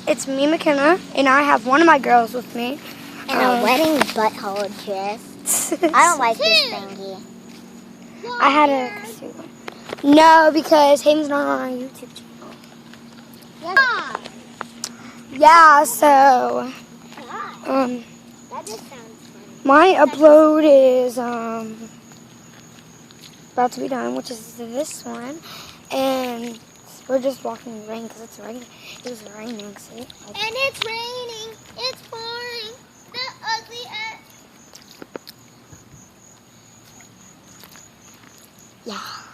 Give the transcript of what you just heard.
It's me, McKenna, and I have one of my girls with me. And a wedding butthole dress. I don't like this thingy. I had a custody one. No, because Hayden's not on our YouTube channel. Yeah, so That just sounds funny. my upload is about to be done, which is this one, and we're just walking in the rain because it's raining. It was raining, see? And it's raining. It's pouring. The ugly ass. Yeah.